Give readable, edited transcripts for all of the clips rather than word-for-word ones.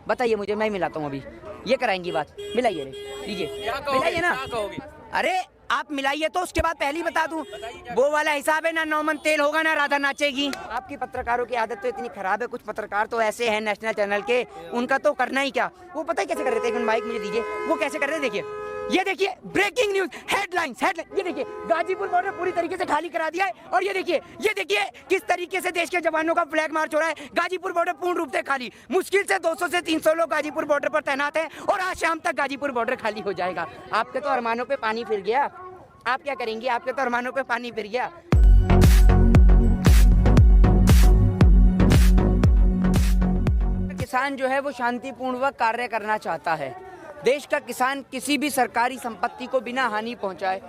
बताइए मुझे, मैं मिलाता हूँ अभी। ये कराएंगी बात, मिलाइए रे, लीजिए, मिलाइए ना। अरे आप मिलाइए तो उसके बाद पहले ही बता दूं, वो वाला हिसाब है ना, 9 मन तेल होगा ना राधा नाचेगी। आपकी पत्रकारों की आदत तो इतनी खराब है, कुछ पत्रकार तो ऐसे हैं नेशनल चैनल के, उनका तो करना ही क्या। वो पता है कैसे कर रहे थे, एक मिनट माइक मुझे दीजिए, वो कैसे कर रहे थे, देखिए, ये देखिए ब्रेकिंग न्यूज हेडलाइंस, ये देखिए गाजीपुर बॉर्डर पूरी तरीके से खाली करा दिया है, और ये देखिए किस तरीके से देश के जवानों का फ्लैग मार्च हो रहा है। गाजीपुर बॉर्डर पूर्ण रूप से खाली, मुश्किल से 200 से 300 लोग गाजीपुर बॉर्डर पर तैनात हैं, और आज शाम तक गाजीपुर बॉर्डर खाली हो जाएगा। आपके तो अरमानों पे पानी फिर गया, आप क्या करेंगे, आपके तो अरमानों पे पानी फिर गया। किसान जो है वो शांतिपूर्वक कार्य करना चाहता है। देश का किसान किसी भी सरकारी संपत्ति को बिना हानि पहुंचाए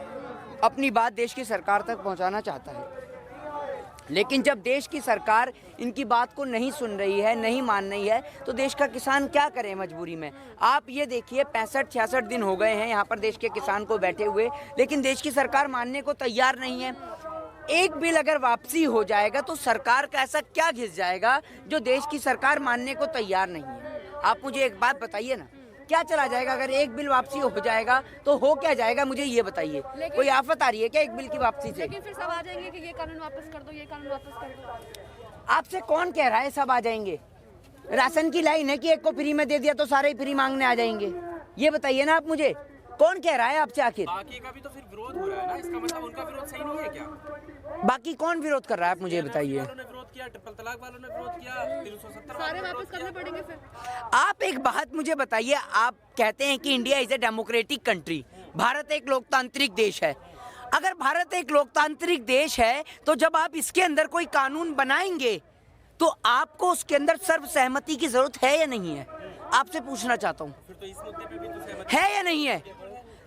अपनी बात देश की सरकार तक पहुंचाना चाहता है, लेकिन जब देश की सरकार इनकी बात को नहीं सुन रही है, नहीं मान रही है, तो देश का किसान क्या करे मजबूरी में। आप ये देखिए 65-66 दिन हो गए हैं यहाँ पर देश के किसान को बैठे हुए, लेकिन देश की सरकार मानने को तैयार नहीं है। एक बिल अगर वापसी हो जाएगा तो सरकार का ऐसा क्या घिस जाएगा जो देश की सरकार मानने को तैयार नहीं है। आप मुझे एक बात बताइए ना, क्या चला जाएगा अगर एक बिल वापसी हो जाएगा, तो हो क्या जाएगा, मुझे ये बताइए। कोई आफत आ रही है क्या एक बिल की वापसी से? लेकिन फिर सब आ जाएंगे कि ये कानून वापस कर दो, ये कानून वापस कर दो। आपसे कौन कह रहा है सब आ जाएंगे? राशन की लाइन है कि एक को फ्री में दे दिया तो सारे फ्री मांगने आ जाएंगे? ये बताइए ना आप मुझे, कौन कह रहा है आपसे आखिर? बाकी का भी तो फिर विरोध हो रहा है ना, इसका मतलब उनका विरोध सही नहीं है क्या? बाकी कौन विरोध कर रहा है आप मुझे बताइए। वालों ने विरोध किया, ट्रिपल तलाक वालों ने विरोध किया, 370 सारे वापस करने पड़ेंगे फिर। आप एक बात मुझे बताइए, आप कहते हैं कि India is a democratic country, Bharat एक लोकतांत्रिक देश है। अगर भारत एक लोकतांत्रिक देश है तो जब आप इसके अंदर कोई कानून बनाएंगे तो आपको उसके अंदर सर्वसहमति की जरूरत है या नहीं है? आपसे पूछना चाहता हूँ, फिर तो इस मुद्दे पे भी तो सहमति है या नहीं है?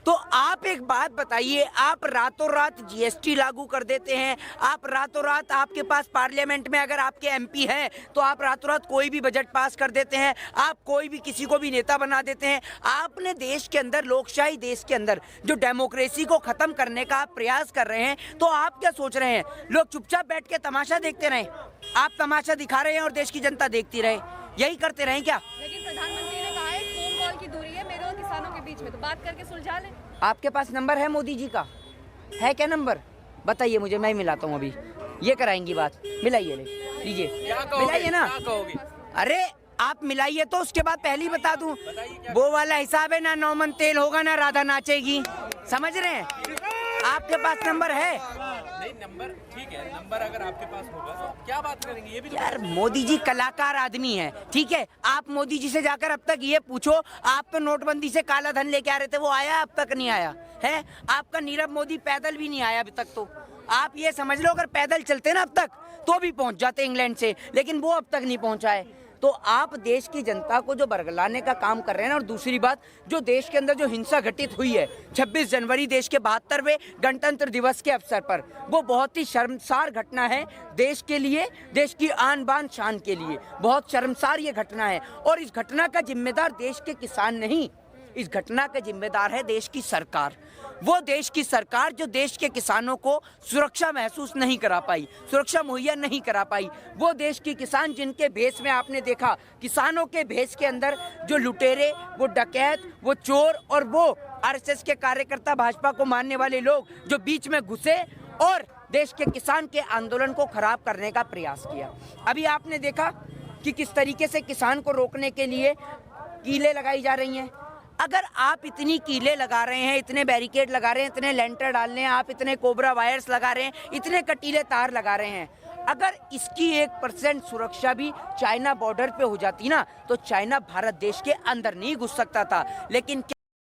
तो आप एक बात बताइए, आप रातों रात जीएसटी लागू कर देते हैं, आप रातों रात, आपके पास पार्लियामेंट में अगर आपके एमपी हैं तो आप रातों रात कोई भी बजट पास कर देते हैं, आप कोई भी किसी को भी नेता बना देते हैं। आपने देश के अंदर, लोकशाही देश के अंदर जो डेमोक्रेसी को खत्म करने का आप प्रयास कर रहे हैं, तो आप क्या सोच रहे हैं लोग चुपचाप बैठ के तमाशा देखते रहें? आप तमाशा दिखा रहे हैं और देश की जनता देखती रहे, यही करते रहें क्या? लेकिन प्रधानमंत्री ने कहा है फोन कॉल की दूरी है मेरे और किसानों के बीच में, तो बात करके सुलझा लें। आपके पास नंबर है मोदी जी का? है क्या नंबर? बताइए मुझे, मैं मिलाता हूँ अभी। ये कराएंगी बात, मिलाइए रे, लीजिए, मिलाइए ना। अरे आप मिलाइए तो उसके बाद पहले ही बता दूं, वो वाला हिसाब है ना, 9 मन तेल होगा ना राधा नाचेगी। समझ रहे हैं? आपके पास नंबर है? नहीं, नंबर ठीक है, नंबर अगर आपके पास होगा तो क्या बात करेंगे, ये भी तो यार मोदी जी कलाकार आदमी है, ठीक है। आप मोदी जी से जाकर अब तक ये पूछो, आप तो नोटबंदी से काला धन लेके आ रहे थे, वो आया अब तक नहीं आया है? आपका नीरव मोदी पैदल भी नहीं आया अभी तक। तो आप ये समझ लो, अगर पैदल चलते ना अब तक तो भी पहुंच जाते इंग्लैंड से, लेकिन वो अब तक नहीं पहुंचा है। तो आप देश की जनता को जो बरगलाने का काम कर रहे हैं ना, और दूसरी बात, जो देश के अंदर जो हिंसा घटित हुई है 26 जनवरी देश के 72वें गणतंत्र दिवस के अवसर पर, वो बहुत ही शर्मसार घटना है देश के लिए, देश की आन बान शान के लिए बहुत शर्मसार ये घटना है। और इस घटना का जिम्मेदार देश के किसान नहीं, इस घटना का जिम्मेदार है देश की सरकार। वो देश की सरकार जो देश के किसानों को सुरक्षा महसूस नहीं करा पाई, सुरक्षा मुहैया नहीं करा पाई। वो देश की किसान जिनके भेष में आपने देखा, किसानों के भेष के अंदर जो लुटेरे, वो डकैत, वो चोर और वो आरएसएस के कार्यकर्ता, भाजपा को मानने वाले लोग जो बीच में घुसे और देश के किसान के आंदोलन को खराब करने का प्रयास किया। अभी आपने देखा कि किस तरीके से किसान को रोकने के लिए कीलें लगाई जा रही हैं। अगर आप इतनी कीलें लगा रहे हैं, इतने बैरिकेड लगा रहे हैं, इतने लेंटर डाल रहे हैं, आप इतने कोबरा वायर्स लगा रहे हैं, इतने कटीले तार लगा रहे हैं, अगर इसकी 1% सुरक्षा भी चाइना बॉर्डर पे हो जाती ना, तो चाइना भारत देश के अंदर नहीं घुस सकता था। लेकिन